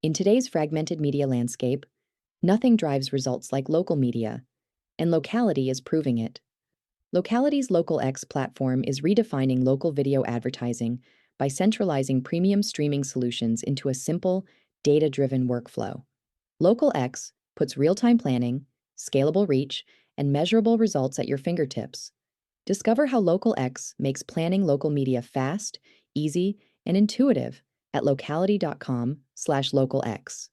In today's fragmented media landscape, nothing drives results like local media, and Locality is proving it. Locality's Local X platform is redefining local video advertising by centralizing premium streaming solutions into a simple, data driven workflow. Local X puts real time planning, scalable reach, and measurable results at your fingertips. Discover how Local X makes planning local media fast, easy, and intuitive at locality.com/localx.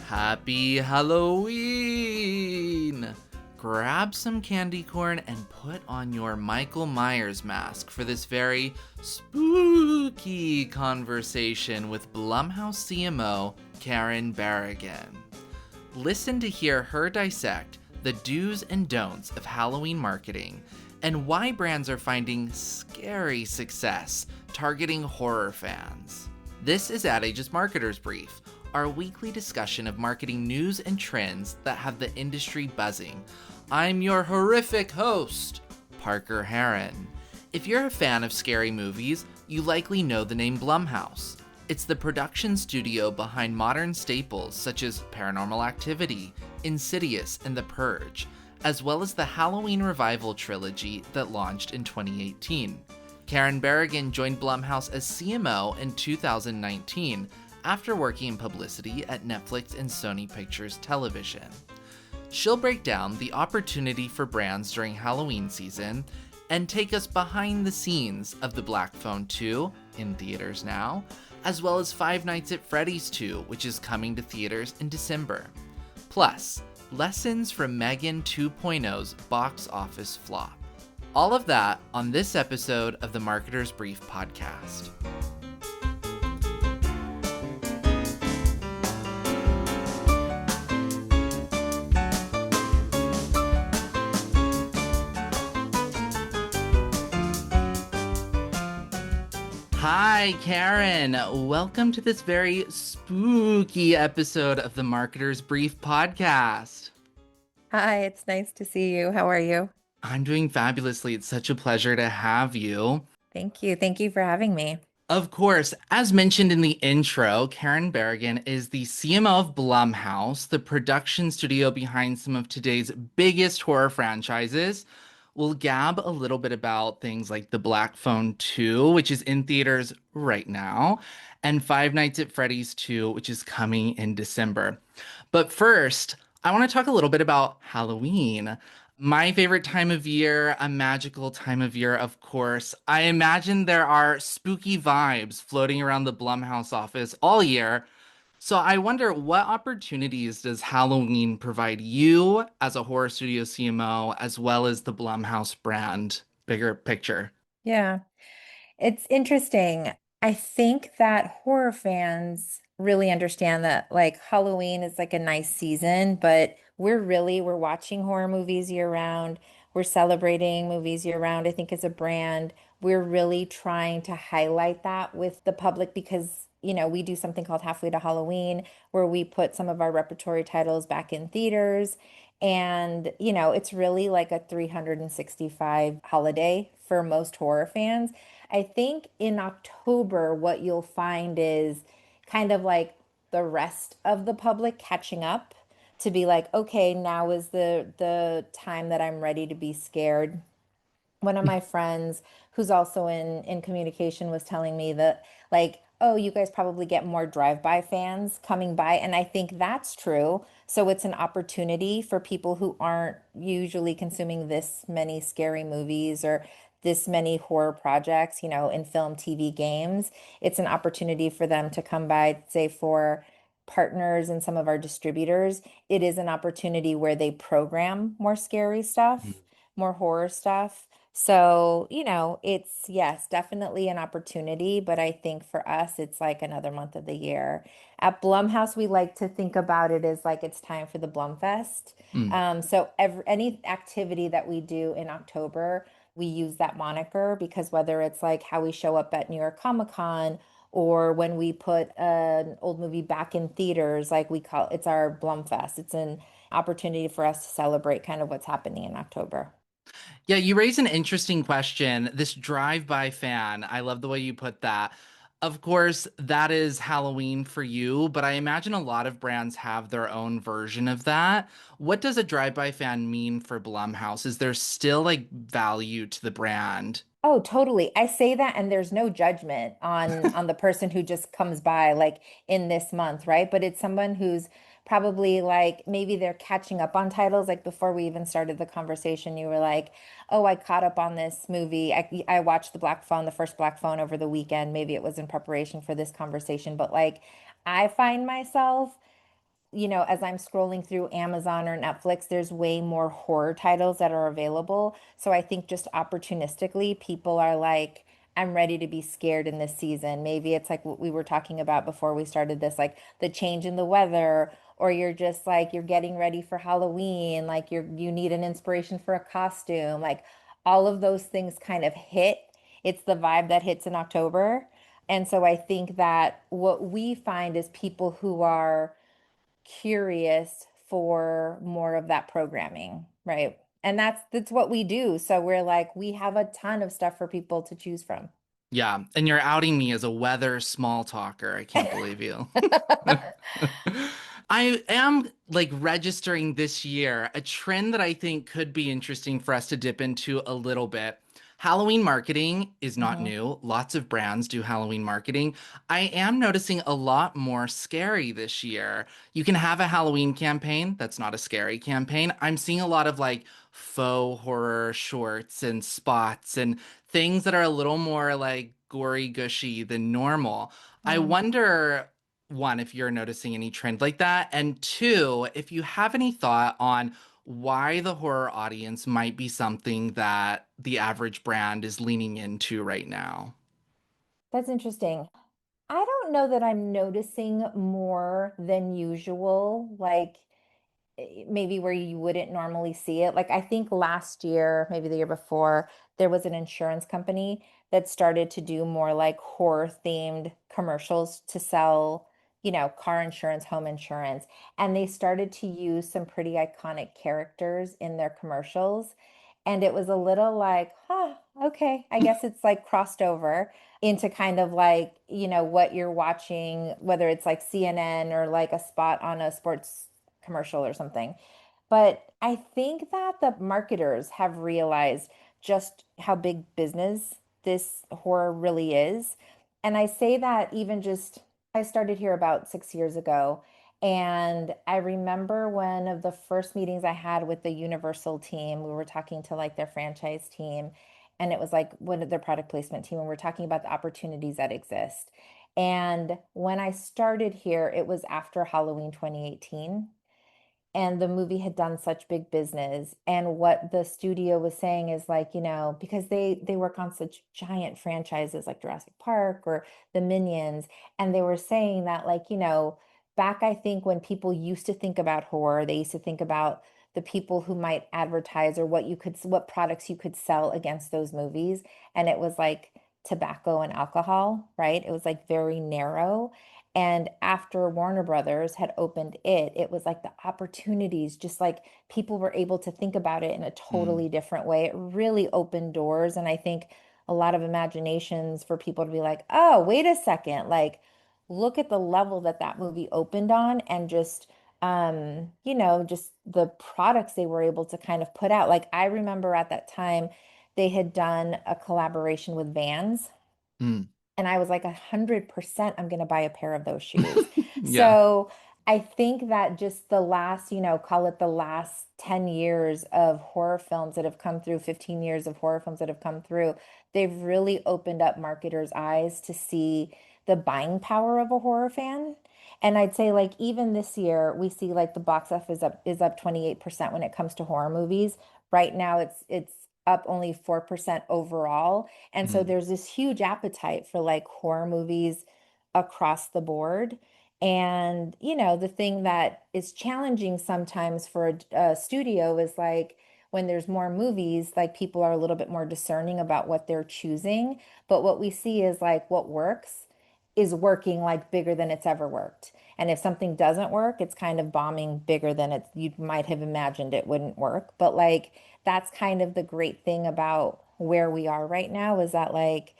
Happy Halloween! Grab some candy corn and put on your Michael Myers mask for this very spooky conversation with Blumhouse CMO Karen Barragan. Listen to hear her dissect the do's and don'ts of Halloween marketing and why brands are finding scary success targeting horror fans. This is Ad Age's Marketer's Brief, our weekly discussion of marketing news and trends that have the industry buzzing. I'm your horrific host, Parker Heron. If you're a fan of scary movies, you likely know the name Blumhouse. It's the production studio behind modern staples such as Paranormal Activity, Insidious, and The Purge, as well as the Halloween Revival trilogy that launched in 2018. Karen Barragan joined Blumhouse as CMO in 2019, after working in publicity at Netflix and Sony Pictures Television. She'll break down the opportunity for brands during Halloween season and take us behind the scenes of The Black Phone 2, in theaters now, as well as Five Nights at Freddy's 2, which is coming to theaters in December. Plus, lessons from Megan 2.0's box office flop. All of that on this episode of the Marketer's Brief podcast. Hi, Karen. Welcome to this very spooky episode of the Marketer's Brief podcast. Hi, it's nice to see you. How are you? I'm doing fabulously. It's such a pleasure to have you. Thank you. Thank you for having me. Of course, as mentioned in the intro, Karen Barragan is the CMO of Blumhouse, the production studio behind some of today's biggest horror franchises. We'll gab a little bit about things like The Black Phone 2, which is in theaters right now, and Five Nights at Freddy's 2, which is coming in December. But first, I want to talk a little bit about Halloween. My favorite time of year, a magical time of year, of course. I imagine there are spooky vibes floating around the Blumhouse office all year. So I wonder, what opportunities does Halloween provide you as a horror studio CMO, as well as the Blumhouse brand, bigger picture? Yeah, it's interesting. I think that horror fans really understand that like Halloween is like a nice season, but we're watching horror movies year round. We're celebrating movies year round. I think as a brand, we're really trying to highlight that with the public because, we do something called Halfway to Halloween where we put some of our repertory titles back in theaters. And, it's really like a 365 holiday for most horror fans. I think in October, what you'll find is kind of like the rest of the public catching up to be like, okay, now is the time that I'm ready to be scared. One of my friends who's also in communication was telling me that like, oh, you guys probably get more drive-by fans coming by, and I think that's true. So it's an opportunity for people who aren't usually consuming this many scary movies or this many horror projects, in film, TV, games. It's an opportunity for them to come by, say, for partners and some of our distributors. It is an opportunity where they program more scary stuff, more horror stuff. So, it's yes, definitely an opportunity, but I think for us, it's like another month of the year. At Blumhouse, we like to think about it as like it's time for the Blumfest. Mm. So any activity that we do in October, we use that moniker because whether it's like how we show up at New York Comic Con or when we put an old movie back in theaters, like we call it's our Blumfest. It's an opportunity for us to celebrate kind of what's happening in October. Yeah, you raise an interesting question. This drive-by fan, I love the way you put that. Of course, that is Halloween for you, but I imagine a lot of brands have their own version of that. What does a drive-by fan mean for Blumhouse? Is there still like value to the brand? Oh, totally. I say that and there's no judgment on the person who just comes by like in this month, right? But it's someone who's probably like maybe they're catching up on titles. Like before we even started the conversation, you were like, "Oh, I caught up on this movie. I watched the Black Phone, the first Black Phone over the weekend. Maybe it was in preparation for this conversation, but like I find myself as I'm scrolling through Amazon or Netflix, there's way more horror titles that are available. So I think just opportunistically, people are like, I'm ready to be scared in this season. Maybe it's like what we were talking about before we started this, like the change in the weather, or you're just like you're getting ready for Halloween, like you need an inspiration for a costume. Like all of those things kind of hit. It's the vibe that hits in October. And so I think that what we find is people who are curious for more of that programming, right? And that's what we do. So we're like, we have a ton of stuff for people to choose from. Yeah, and you're outing me as a weather small talker. I can't believe you. I am like registering this year a trend that I think could be interesting for us to dip into a little bit. Halloween marketing is not Mhm. new. Lots of brands do Halloween marketing. I am noticing a lot more scary this year. You can have a Halloween campaign that's not a scary campaign. I'm seeing a lot of like faux horror shorts and spots and things that are a little more like gory gushy than normal. I Mm. wonder, one, if you're noticing any trend like that, and two, if you have any thought on why the horror audience might be something that the average brand is leaning into right now. That's interesting. I don't know that I'm noticing more than usual. Like maybe where you wouldn't normally see it. Like I think last year, maybe the year before, there was an insurance company that started to do more like horror themed commercials to sell, car insurance, home insurance. And they started to use some pretty iconic characters in their commercials. And it was a little like, huh, okay, I guess it's like crossed over into kind of like, what you're watching, whether it's like CNN or like a spot on a sports commercial or something. But I think that the marketers have realized just how big business this horror really is. And I say that even just, I started here about 6 years ago. And I remember one of the first meetings I had with the Universal team, we were talking to like their franchise team, and it was like one of their product placement team, and we're talking about the opportunities that exist. And when I started here, it was after Halloween 2018 and the movie had done such big business, and what the studio was saying is like, because they work on such giant franchises like Jurassic Park or the Minions, and they were saying that like, back I think when people used to think about horror, they used to think about the people who might advertise or what products you could sell against those movies, and it was like tobacco and alcohol, right? It was like very narrow. And after Warner Brothers had opened it was like the opportunities, just like people were able to think about it in a Mm, totally different way. It really opened doors. And I think a lot of imaginations for people to be like, oh, wait a second, like look at the level that that movie opened on and just, just the products they were able to kind of put out. Like I remember at that time, they had done a collaboration with Vans. mm. And I was like, 100% I'm going to buy a pair of those shoes. Yeah. So I think that just the last, call it the last 10 years of horror films that have come through, 15 years of horror films that have come through, they've really opened up marketers' eyes to see the buying power of a horror fan. And I'd say like even this year, we see like the box office is up 28% when it comes to horror movies. Right now it's up only 4% overall. And so Mm, there's this huge appetite for like horror movies across the board. And, the thing that is challenging sometimes for a studio is like when there's more movies, like people are a little bit more discerning about what they're choosing. But what we see is like what works is working like bigger than it's ever worked. And if something doesn't work, it's kind of bombing bigger than it you might have imagined it wouldn't work. But like that's kind of the great thing about where we are right now is that like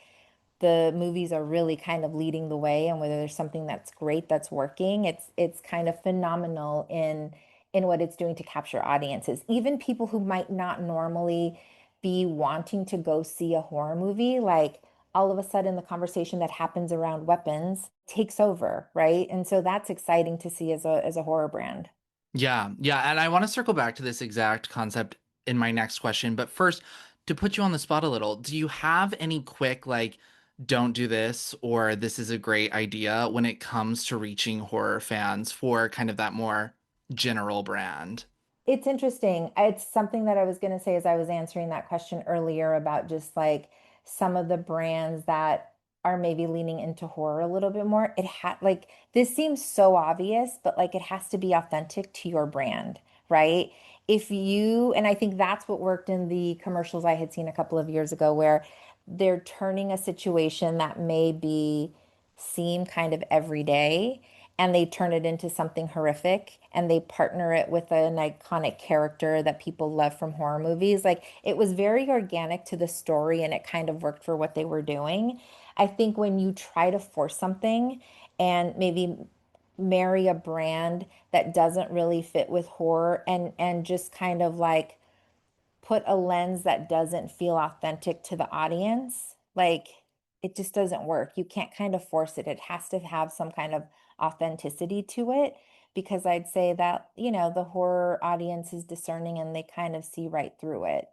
the movies are really kind of leading the way, and whether there's something that's great that's working, it's kind of phenomenal in what it's doing to capture audiences. Even people who might not normally be wanting to go see a horror movie, like all of a sudden the conversation that happens around weapons takes over, right? And so that's exciting to see as a horror brand. Yeah, yeah, and I want to circle back to this exact concept in my next question, but first, to put you on the spot a little, do you have any quick, like, don't do this or this is a great idea when it comes to reaching horror fans for kind of that more general brand? It's interesting. It's something that I was going to say as I was answering that question earlier about just like some of the brands that are maybe leaning into horror a little bit more. It had like this seems so obvious, but like it has to be authentic to your brand, right? If you, and I think that's what worked in the commercials I had seen a couple of years ago, where they're turning a situation that may be seem kind of everyday and they turn it into something horrific and they partner it with an iconic character that people love from horror movies. Like it was very organic to the story and it kind of worked for what they were doing. I think when you try to force something and maybe marry a brand that doesn't really fit with horror and just kind of like put a lens that doesn't feel authentic to the audience, like it just doesn't work. You can't kind of force it. It has to have some kind of authenticity to it because I'd say that, you know, the horror audience is discerning and they kind of see right through it.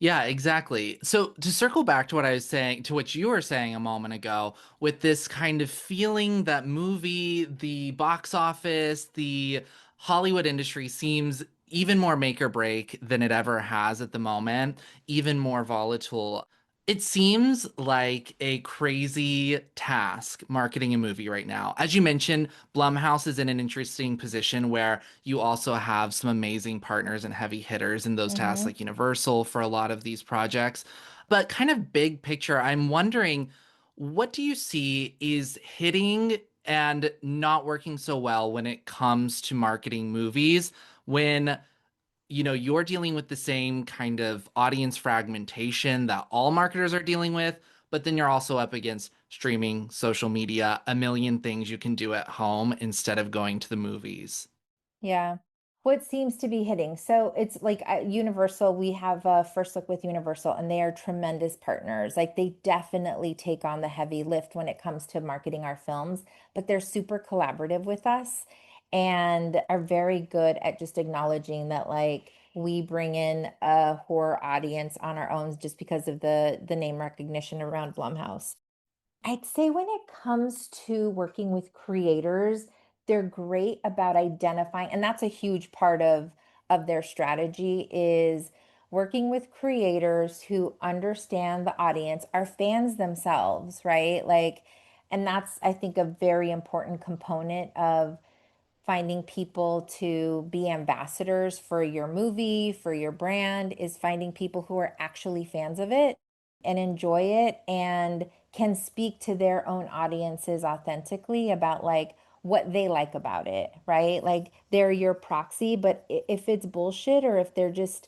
Yeah, exactly. So to circle back to what I was saying, to what you were saying a moment ago, with this kind of feeling that movie, the box office, the Hollywood industry seems even more make or break than it ever has at the moment, even more volatile. It seems like a crazy task marketing a movie right now. As you mentioned, Blumhouse is in an interesting position where you also have some amazing partners and heavy hitters in those tasks, Hmm. like Universal for a lot of these projects. But kind of big picture, I'm wondering, what do you see is hitting and not working so well when it comes to marketing movies when you're dealing with the same kind of audience fragmentation that all marketers are dealing with, but then you're also up against streaming, social media, a million things you can do at home instead of going to the movies. Yeah. What seems to be hitting? So it's like Universal, we have a first look with Universal, and they are tremendous partners. Like they definitely take on the heavy lift when it comes to marketing our films, but they're super collaborative with us and are very good at just acknowledging that like we bring in a horror audience on our own just because of the name recognition around Blumhouse. I'd say when it comes to working with creators, they're great about identifying, and that's a huge part of their strategy is working with creators who understand the audience, are fans themselves, right? Like, and that's I think a very important component of finding people to be ambassadors for your movie, for your brand, is finding people who are actually fans of it and enjoy it and can speak to their own audiences authentically about like what they like about it, right? Like they're your proxy, but if it's bullshit or if they're just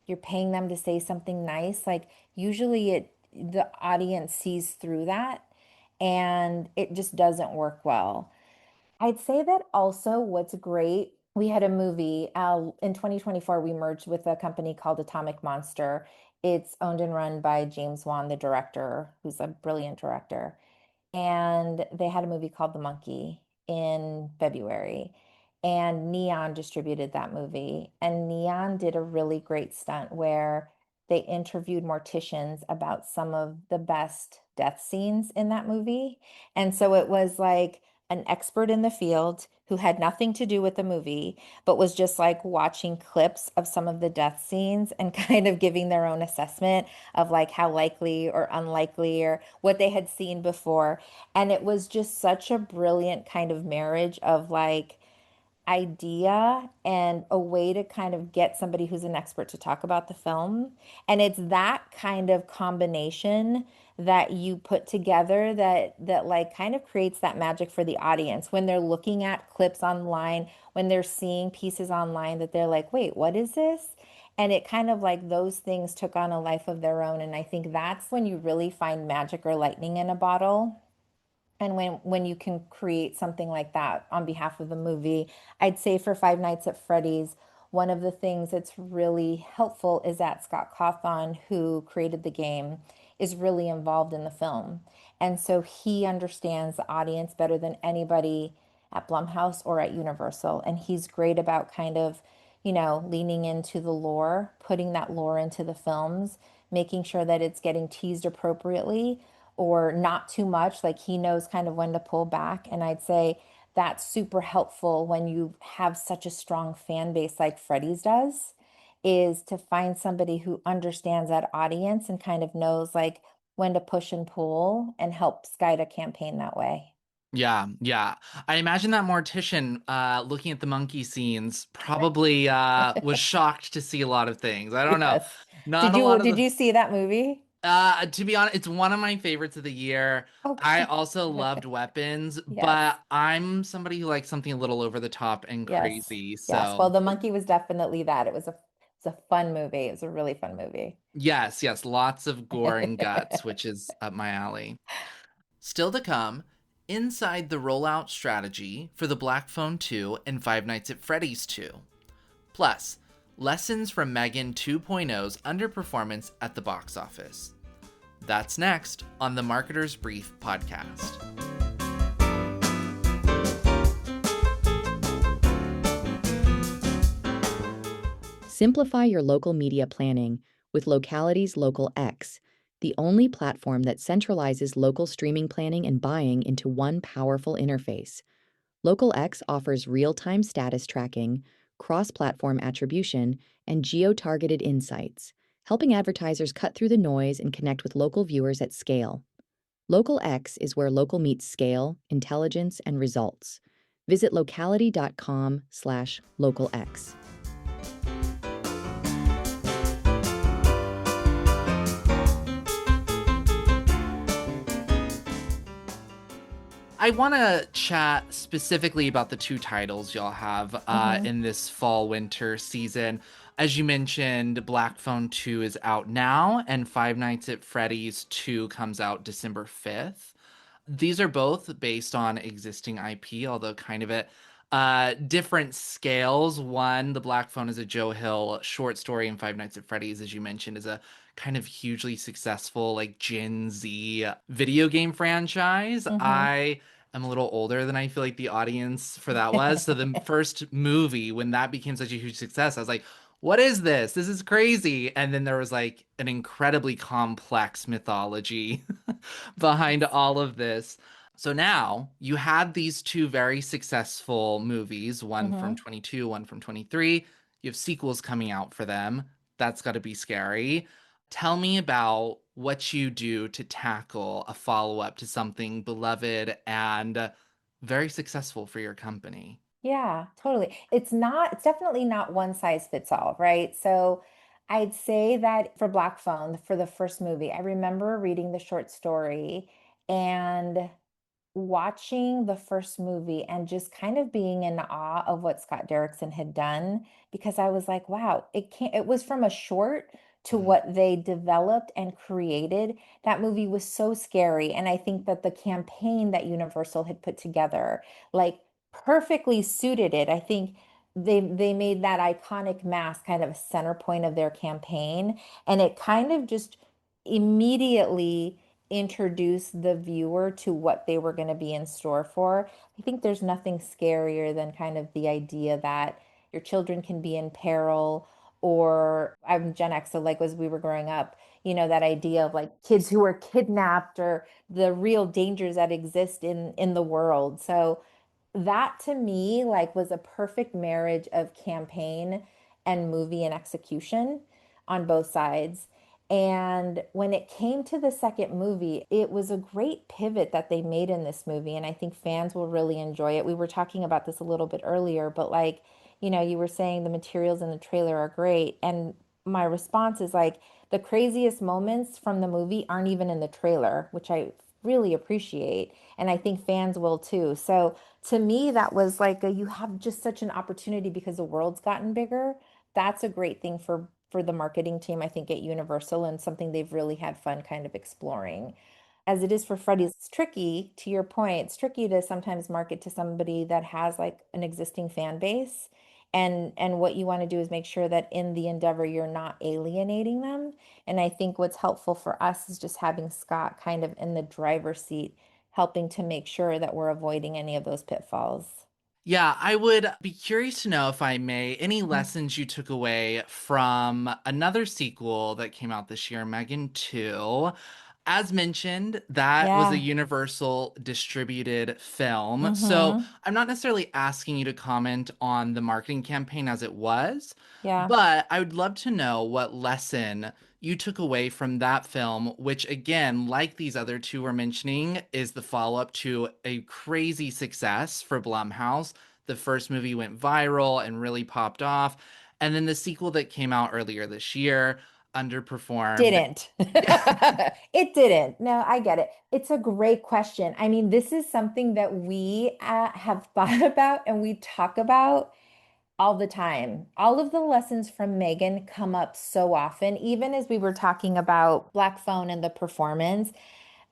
you're paying them to say something nice, like usually it the audience sees through that and it just doesn't work well. I'd say that also what's great, we had a movie in 2024, we merged with a company called Atomic Monster. It's owned and run by James Wan, the director, who's a brilliant director. And they had a movie called The Monkey in February. And Neon distributed that movie. And Neon did a really great stunt where they interviewed morticians about some of the best death scenes in that movie. And so it was like an expert in the field who had nothing to do with the movie, but was just like watching clips of some of the death scenes and kind of giving their own assessment of like how likely or unlikely or what they had seen before. And it was just such a brilliant kind of marriage of like idea and a way to kind of get somebody who's an expert to talk about the film. And it's that kind of combination that you put together that like kind of creates that magic for the audience when they're looking at clips online, when they're seeing pieces online that they're like, "Wait, what is this?" And it kind of like those things took on a life of their own. And I think that's when you really find magic or lightning in a bottle. And when you can create something like that on behalf of the movie, I'd say for Five Nights at Freddy's, one of the things that's really helpful is that Scott Cawthon, who created the game, is really involved in the film. And so he understands the audience better than anybody at Blumhouse or at Universal. And he's great about kind of, leaning into the lore, putting that lore into the films, making sure that it's getting teased appropriately or not too much. Like he knows kind of when to pull back. And I'd say that's super helpful when you have such a strong fan base like Freddy's does, is to find somebody who understands that audience and kind of knows like when to push and pull and helps guide a campaign that way. Yeah, yeah. I imagine that mortician, looking at the monkey scenes, probably was shocked to see a lot of things. I don't know. Yes. Not Did a you lot of did the you see that movie? To be honest, it's one of my favorites of the year. I Okay. also loved Weapons, Yes. but I'm somebody who likes something a little over the top and Yes. crazy. Yes. Well, So, the monkey was definitely that. It was a fun movie. It was a really fun movie. yes, yes, lots of gore and guts, which is up my alley. Still to come, inside the rollout strategy for the Black Phone 2 and Five Nights at Freddy's 2. Plus, lessons from Megan 2.0's underperformance at the box office. That's next on the Marketer's Brief podcast. Simplify your local media planning with Locality's Local X, the only platform that centralizes local streaming planning and buying into one powerful interface. Local X offers real-time status tracking, cross-platform attribution, and geo-targeted insights, helping advertisers cut through the noise and connect with local viewers at scale. Local X is where local meets scale, intelligence, and results. Visit locality.com/localx. I want to chat specifically about the two titles y'all have Hmm. in this fall winter season. As you mentioned, Black Phone 2 is out now, and Five Nights at Freddy's 2 comes out December 5th. These are both based on existing IP, although kind of at different scales. One, The Black Phone is a Joe Hill short story, and Five Nights at Freddy's, as you mentioned, is a kind of hugely successful, like Gen Z video game franchise. Hmm. I am a little older than I feel like the audience for that was. So the first movie, when that became such a huge success, I was like, what is this? This is crazy. And then there was like an incredibly complex mythology behind all of this. So now you had these two very successful movies, one from Hmm. 22, one from 23. You have sequels coming out for them. That's got to be scary. Tell me about what you do to tackle a follow-up to something beloved and very successful for your company. Yeah, totally. It's definitely not one size fits all, right? So I'd say that for Black Phone, for the first movie, I remember reading the short story and watching the first movie and just kind of being in awe of what Scott Derrickson had done because I was like, wow, it was from a short to Mhm. what they developed and created. That movie was so scary. And I think that the campaign that Universal had put together, like perfectly suited it. I think they made that iconic mask kind of a center point of their campaign. And it kind of just immediately introduce the viewer to what they were going to be in store for. I think there's nothing scarier than kind of the idea that your children can be in peril, or I'm Gen X, so like as we were growing up, that idea of like kids who are kidnapped or the real dangers that exist in the world. So that to me like was a perfect marriage of campaign and movie and execution on both sides. And when it came to the second movie, it was a great pivot that they made in this movie. And I think fans will really enjoy it. We were talking about this a little bit earlier, but like, you were saying the materials in the trailer are great. And my response is like, the craziest moments from the movie aren't even in the trailer, which I really appreciate. And I think fans will too. So to me, that was like you have just such an opportunity because the world's gotten bigger. That's a great thing for the marketing team, I think, at Universal, and something they've really had fun kind of exploring. As it is for Freddy's, it's tricky, to your point, it's tricky to sometimes market to somebody that has like an existing fan base. And what you want to do is make sure that in the endeavor you're not alienating them. And I think what's helpful for us is just having Scott kind of in the driver's seat, helping to make sure that we're avoiding any of those pitfalls. Yeah, I would be curious to know, if I may, any lessons you took away from another sequel that came out this year, Megan 2. As mentioned, that was a Yeah. Universal distributed film. So Mm-hmm. I'm not necessarily asking you to comment on the marketing campaign as it was, Yeah. but I would love to know what lesson you took away from that film, which, again, like these other two we're mentioning, is the follow up to a crazy success for Blumhouse. The first movie went viral and really popped off. And then the sequel that came out earlier this year underperformed. Didn't. It didn't. No, I get it. It's a great question. I mean, this is something that we have thought about and we talk about all the time. All of the lessons from Megan come up so often, even as we were talking about Black Phone and the performance.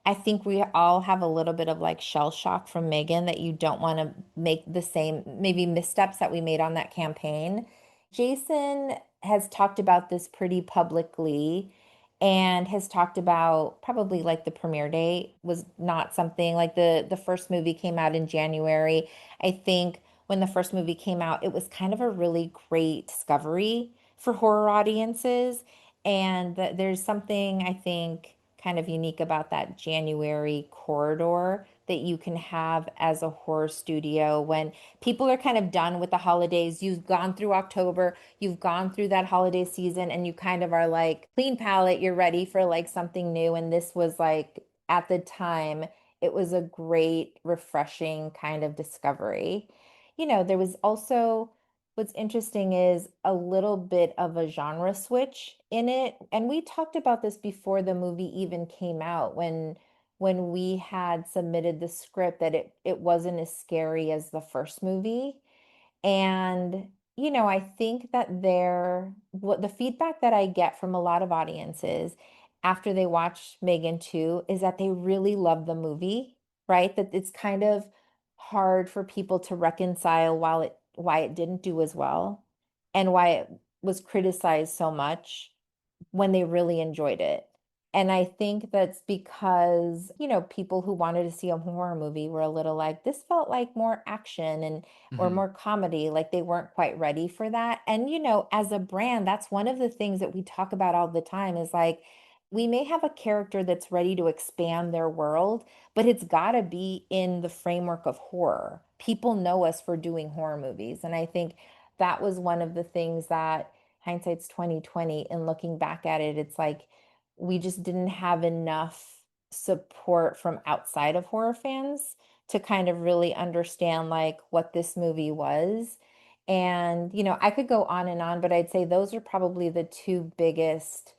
I think we all have a little bit of like shell shock from Megan that you don't want to make the same, maybe missteps that we made on that campaign. Jason has talked about this pretty publicly and has talked about probably like the premiere date was not something like the first movie came out in January. I think when the first movie came out, it was kind of a really great discovery for horror audiences. And that there's something I think kind of unique about that January corridor that you can have as a horror studio when people are kind of done with the holidays. You've gone through October, you've gone through that holiday season, and you kind of are like clean palette, you're ready for like something new. And this was like at the time, it was a great, refreshing kind of discovery. There was also what's interesting is a little bit of a genre switch in it. And we talked about this before the movie even came out when we had submitted the script that it wasn't as scary as the first movie. And, I think that what the feedback that I get from a lot of audiences after they watch Megan 2 is that they really love the movie, right? That it's kind of hard for people to reconcile why it didn't do as well and why it was criticized so much when they really enjoyed it. And I think that's because, people who wanted to see a horror movie were a little like, this felt like more action and or Mhm. more comedy, like they weren't quite ready for that. And, as a brand, that's one of the things that we talk about all the time is like, we may have a character that's ready to expand their world, but it's got to be in the framework of horror. People know us for doing horror movies. And I think that was one of the things that hindsight's 2020 and looking back at it, it's like we just didn't have enough support from outside of horror fans to kind of really understand like what this movie was. And, I could go on and on, but I'd say those are probably the two biggest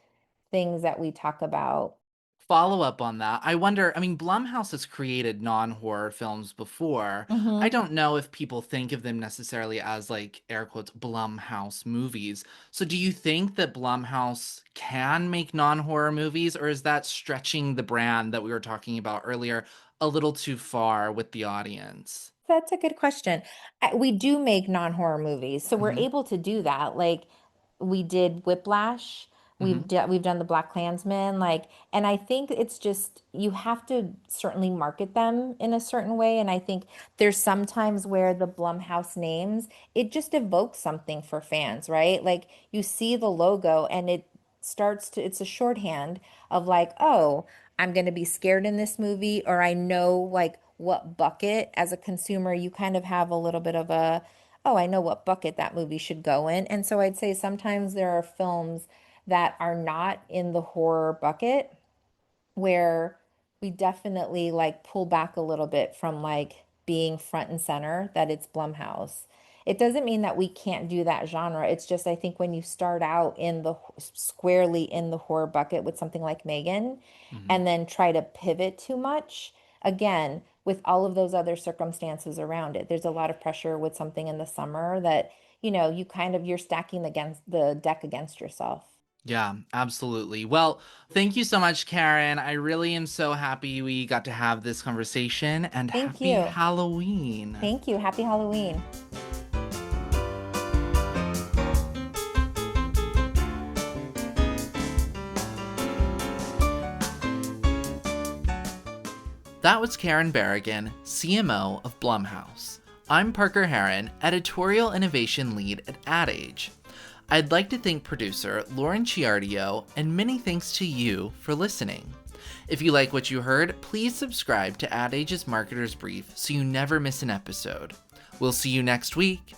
things that we talk about. Follow up on that. I wonder, I mean, Blumhouse has created non-horror films before. I Hmm. don't know if people think of them necessarily as like air quotes Blumhouse movies. So do you think that Blumhouse can make non-horror movies, or is that stretching the brand that we were talking about earlier a little too far with the audience? That's a good question. We do make non-horror movies, so we're Mm-hmm. able to do that. Like we did Whiplash, Mm-hmm. we've done the Black Klansman, like, and I think it's just you have to certainly market them in a certain way. And I think there's sometimes where the Blumhouse names, it just evokes something for fans, right? Like you see the logo and it's a shorthand of like, oh, I'm going to be scared in this movie, or I know like what bucket as a consumer you kind of have a little bit of a, oh, I know what bucket that movie should go in. And so I'd say sometimes there are films that are not in the horror bucket where we definitely like pull back a little bit from like being front and center that it's Blumhouse. It doesn't mean that we can't do that genre. It's just I think when you start out in the squarely in the horror bucket with something like Megan Mm-hmm. and then try to pivot too much, again, with all of those other circumstances around it. There's a lot of pressure with something in the summer that, you kind of you're stacking against the deck against yourself. Yeah, absolutely. Well, thank you so much, Karen. I really am so happy we got to have this conversation, and Thank happy you. Halloween. Thank you. Happy Halloween. That was Karen Barragan, CMO of Blumhouse. I'm Parker Heron, Editorial Innovation Lead at Ad Age. I'd like to thank producer Lauren Ciardio, and many thanks to you for listening. If you like what you heard, please subscribe to Ad Age's Marketer's Brief so you never miss an episode. We'll see you next week.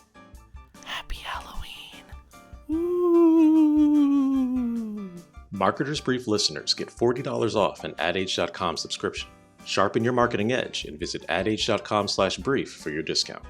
Happy Halloween. Ooh. Marketer's Brief listeners get $40 off an adage.com subscription. Sharpen your marketing edge and visit adage.com/brief for your discount.